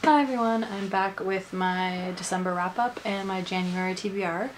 Hi everyone, I'm back with my December wrap-up and my January TBR.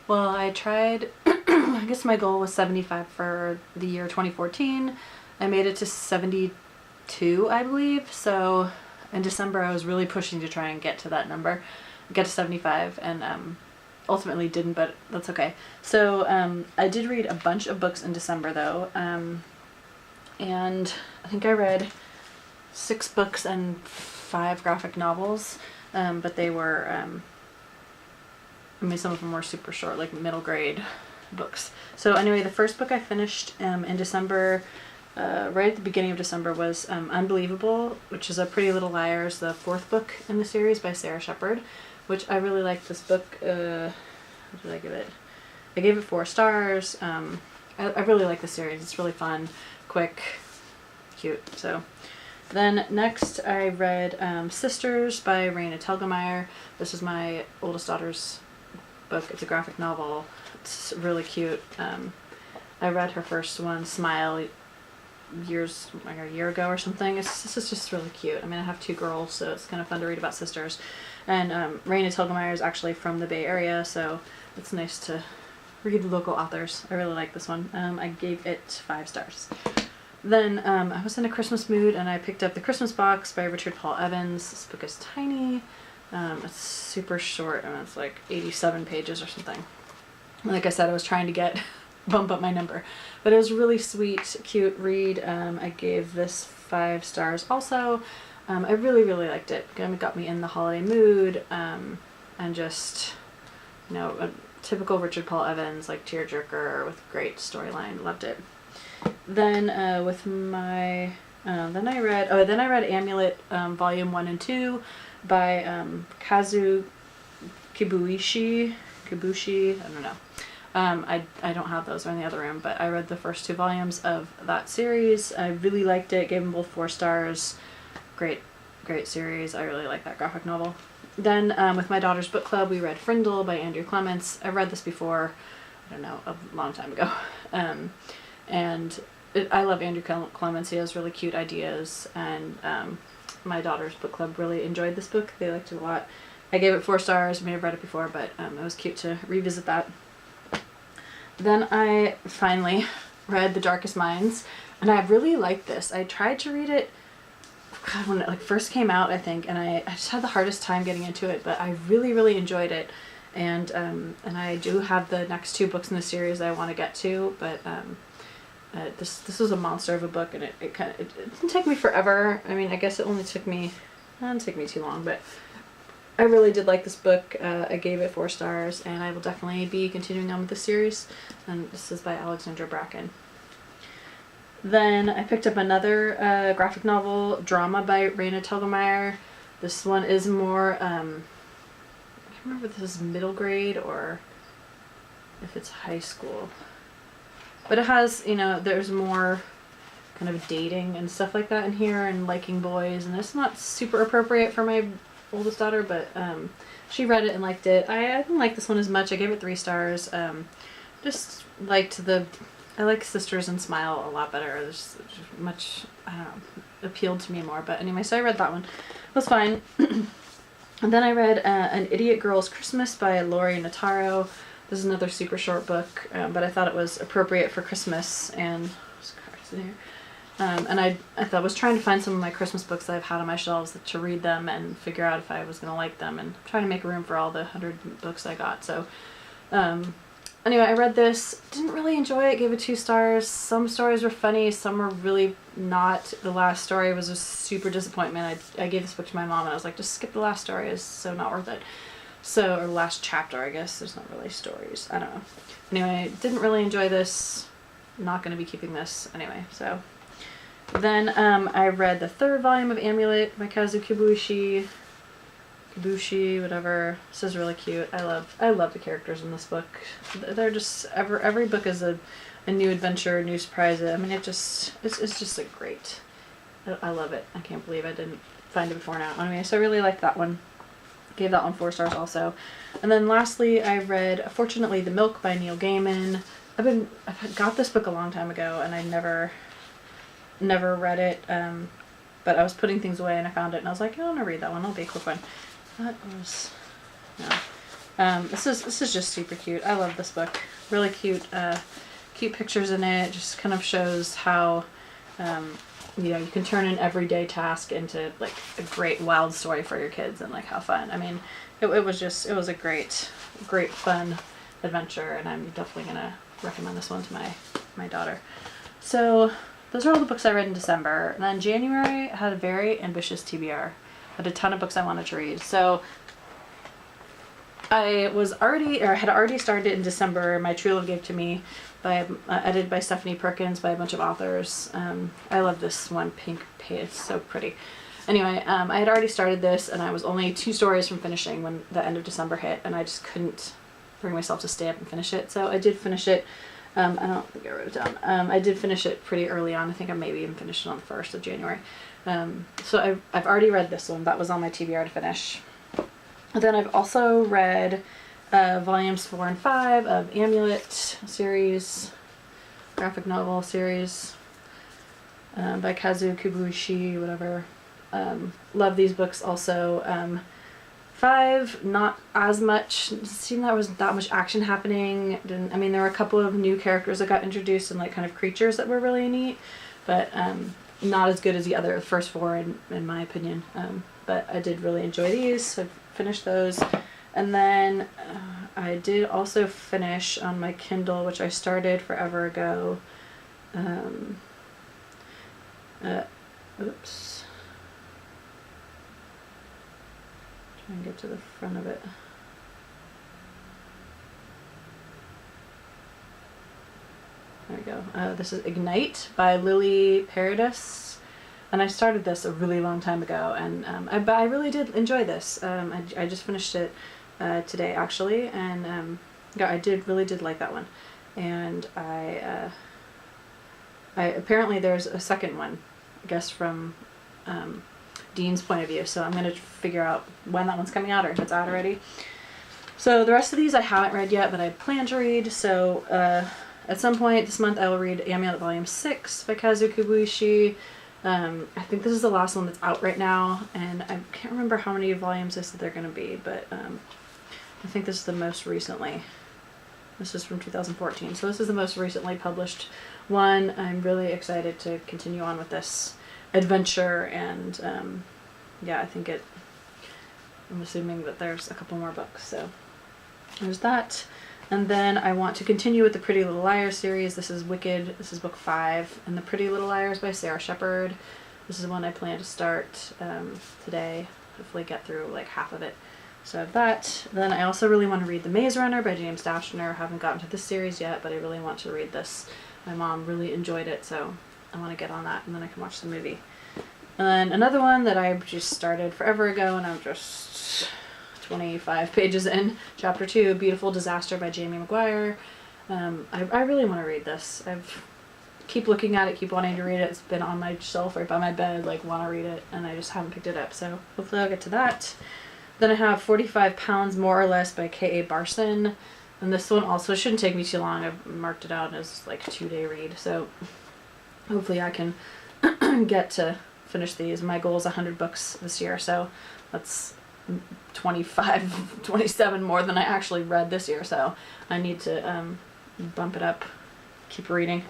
Well, I tried, I guess my goal was 75 for the year 2014. I made it to 72, I believe, so in December I was really pushing to try and get to that number, get to 75, and ultimately didn't, but that's okay. So I did read a bunch of books in December though, and I think I read 6 books and 5 graphic novels, but they were, I mean, some of them were super short, like middle grade books. So anyway, the first book I finished in December, right at the beginning of December, was Unbelievable, which is a Pretty Little Liars, the 4th book in the series by Sarah Shepard, which I really liked this book. What did I give it? I gave it 4 stars. I really like the series. It's really fun, quick, cute. So then next I read Sisters by Raina Telgemeier. This is my oldest daughter's book. It's a graphic novel. It's really cute. I read her first one, Smile, like a year ago or something. This is just really cute. I mean, I have 2 girls, so it's kind of fun to read about sisters. And Raina Telgemeier is actually from the Bay Area, so it's nice to read local authors. I really like this one. I gave it 5 stars. Then I was in a Christmas mood and I picked up The Christmas Box by Richard Paul Evans. This book is tiny. It's super short and it's like 87 pages or something. Like I said, I was trying to bump up my number. But it was a really sweet, cute read. I gave this 5 stars also. I really liked it. It got me in the holiday mood, and just, you know, a typical Richard Paul Evans, like tearjerker with great storyline. Loved it. Then with my then I read Amulet volume 1 and 2 by Kazu Kibuishi, I don't know. I don't have those, they're in the other room, but I read the first 2 volumes of that series. I really liked it, gave them both 4 stars. Great series. I really like that graphic novel. Then with my daughter's book club, we read Frindle by Andrew Clements. I read this before, I don't know, a long time ago. And I love Andrew Clements. He has really cute ideas, and my daughter's book club really enjoyed this book. They liked it a lot. I gave it 4 stars. I may have read it before, but it was cute to revisit that. Then I finally read The Darkest Minds, and I really liked this. I tried to read it when it first came out, I think, and I just had the hardest time getting into it, but I really enjoyed it. And I do have the next 2 books in the series I want to get to, but this was a monster of a book, and it didn't take me forever. I mean, I guess it only took me, didn't take me too long, but I really did like this book. I gave it 4 stars, and I will definitely be continuing on with the series. And this is by Alexandra Bracken. Then I picked up another graphic novel, Drama by Raina Telgemeier. This one is more, I can't remember if this is middle grade or if it's high school. But it has, you know, there's more kind of dating and stuff like that in here, and liking boys, and it's not super appropriate for my oldest daughter, but she read it and liked it. I didn't like this one as much. I gave it 3 stars. Just liked I like Sisters and Smile a lot better. There's much, I don't know, appealed to me more. But anyway, so I read that one. It was fine. And then I read An Idiot Girl's Christmas by Lori Nataro. This is another super short book, but I thought it was appropriate for Christmas, and there's cards in here. And I thought I was trying to find some of my Christmas books that I've had on my shelves to read them and figure out if I was going to like them, and try to make room for all the 100 books I got. So anyway, I read this, didn't really enjoy it, gave it 2 stars. Some stories were funny, some were really not. The last story was a super disappointment. I gave this book to my mom, and I was like, just skip the last story, it's so not worth it. So, or last chapter, I guess. There's not really stories. I don't know. Anyway, didn't really enjoy this. Not going to be keeping this anyway, so. Then I read the 3rd volume of Amulet by Kazu Kibuishi, whatever. This is really cute. I love the characters in this book. They're just, every book is a new adventure, new surprise. I mean, it's just a great, I love it. I can't believe I didn't find it before now. Anyway, so I really liked that one. Gave that one 4 stars also. And then lastly, I read Fortunately the Milk by Neil Gaiman. I got this book a long time ago, and I never read it. but I was putting things away and I found it and I was like, I want to read that one. It'll be a quick one. That was, no. This is just super cute. I love this book. Really cute, cute pictures in it. Just kind of shows how, you know, you can turn an everyday task into like a great wild story for your kids and like how fun. I mean, it was a great fun adventure, and I'm definitely gonna recommend this one to my daughter. So those are all the books I read in December. And then January I had a very ambitious TBR. I had a ton of books I wanted to read. So I had already started in December My True Love Gave to Me, edited by Stephanie Perkins, by a bunch of authors. I love this one, Pink Page, it's so pretty. Anyway, I had already started this, and I was only 2 stories from finishing when the end of December hit, and I just couldn't bring myself to stay up and finish it. So I did finish it. I don't think I wrote it down. I did finish it pretty early on. I think I maybe even finished it on the 1st of January. So I've already read this one. That was on my TBR to finish. Then I've also read volumes 4 and 5 of Amulet series, graphic novel series by Kazuo Kibuishi, whatever. Love these books also. 5, not as much. It seemed there wasn't that much action happening. I mean, there were a couple of new characters that got introduced and like kind of creatures that were really neat, but not as good as the first 4 in my opinion. But I did really enjoy these, so I finished those. And then I did also finish on my Kindle, which I started forever ago. Oops. Try and get to the front of it. There we go. This is Ignite by Lily Paradis. And I started this a really long time ago, and I really did enjoy this. I just finished it today, actually, and yeah, I really did like that one. And I apparently there's a second one, I guess from Dean's point of view, so I'm going to figure out when that one's coming out or if it's out already. So the rest of these I haven't read yet, but I plan to read, so at some point this month I will read Amulet Volume 6 by Kazuo Kibuishi. I think this is the last one that's out right now, and I can't remember how many volumes they said they're going to be, but I think this is the most recently. This is from 2014, so this is the most recently published one. I'm really excited to continue on with this adventure, and yeah, I think I'm assuming that there's a couple more books, so there's that. And then I want to continue with the Pretty Little Liars series. This is Wicked. This is book 5, and The Pretty Little Liars by Sarah Shepard. This is one I plan to start today. Hopefully get through like half of it. So I have that. Then I also really want to read The Maze Runner by James Dashner. I haven't gotten to this series yet, but I really want to read this. My mom really enjoyed it, so I want to get on that, and then I can watch the movie. And then another one that I just started forever ago, and I'm just 25 pages in, Chapter 2, Beautiful Disaster by Jamie McGuire. I really want to read this. Keep looking at it, keep wanting to read it. It's been on my shelf right by my bed, like want to read it, and I just haven't picked it up, so hopefully I'll get to that. Then I have 45 Pounds More or Less by K.A. Barson, and this one also shouldn't take me too long. I've marked it out as like a 2-day read, so hopefully I can get to finish these. My goal is 100 books this year, so that's 27 more than I actually read this year, so I need to bump it up, keep reading.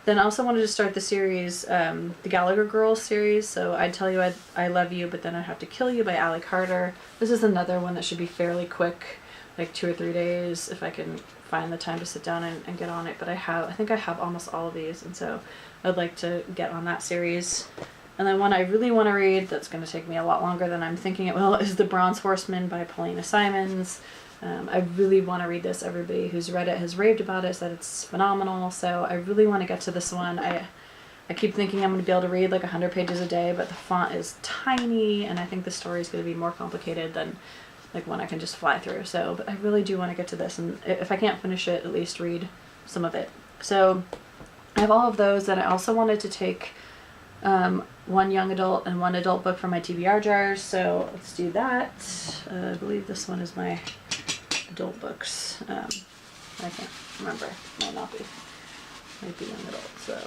Then I also wanted to start the series, the Gallagher Girls series, so I'd Tell You I Love You, but Then I'd Have to Kill You by Ally Carter. This is another one that should be fairly quick, like 2 or 3 days, if I can find the time to sit down and get on it, but I think I have almost all of these, and so I'd like to get on that series. And then one I really want to read that's going to take me a lot longer than I'm thinking it will is The Bronze Horseman by Paulina Simons. I really want to read this. Everybody who's read it has raved about it, said it's phenomenal, so I really want to get to this one. I keep thinking I'm going to be able to read like 100 pages a day, but the font is tiny, and I think the story is going to be more complicated than like one I can just fly through. So, but I really do want to get to this, and if I can't finish it, at least read some of it. So I have all of those. That I also wanted to take one young adult and one adult book from my TBR jars, so let's do that. I believe this one is my adult books. I can't remember. Might not be. Might be young adult. So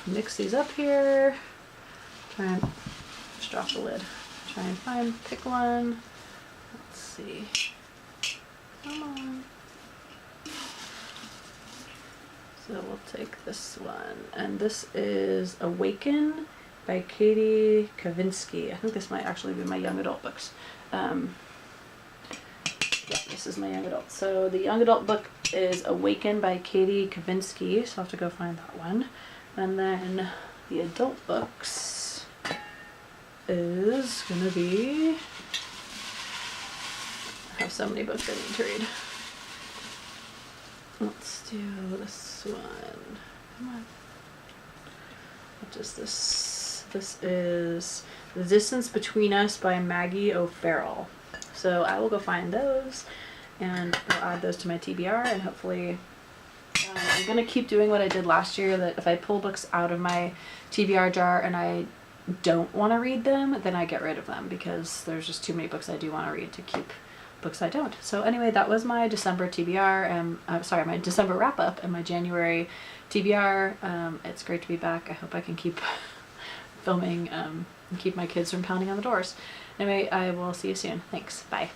mix these up here. Try and just drop the lid. Try and pick one. Let's see. Come on. So we'll take this one. And this is Awaken by Katie Kavinsky. I think this might actually be my young adult books. Yeah, this is my young adult. So the young adult book is Awaken by Katie Kavinsky. So I'll have to go find that one. And then the adult books is gonna be, I have so many books I need to read. Let's do this one. Come on. What is this? This is The Distance Between Us by Maggie O'Farrell. So I will go find those and I'll add those to my TBR, and hopefully I'm going to keep doing what I did last year, that if I pull books out of my TBR jar and I don't want to read them, then I get rid of them, because there's just too many books I do want to read to keep books I don't. So anyway, that was my December TBR, and sorry, my December wrap up and my January TBR. It's great to be back. I hope I can keep filming and keep my kids from pounding on the doors. Anyway, I will see you soon. Thanks. Bye.